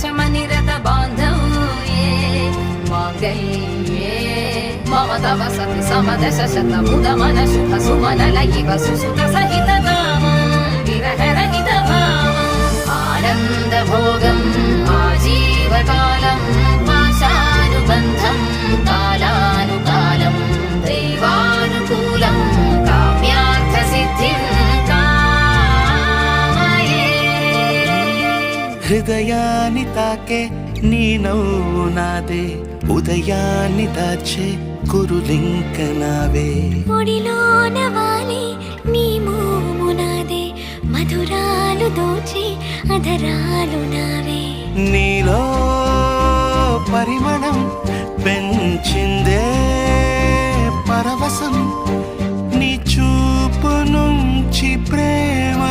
शमनिरत बान्धव्ये माङ्गल्ये मम तव सति समदश शतमुदमन शुभ सुमनलयिव सुसुत सहितकामं विरहरहितभावम् आनन्दभोगम् आजीवकालं पाशानुबन्धं कालानुकालं दैवानुकूलं काम्यार्थसिद्धिं హృదయాన్ని తాకే నీ నవ్వు నాదే ఉదయాన్ని దాచే కురులింక నావే ఒడిలోన వాలి నీ మోము నాదే మధురాలు దోచి అధరాలు నావే నీలో పరిమళం పెంచిందే పరవశం నీ చూపు నుంచి ప్రేమ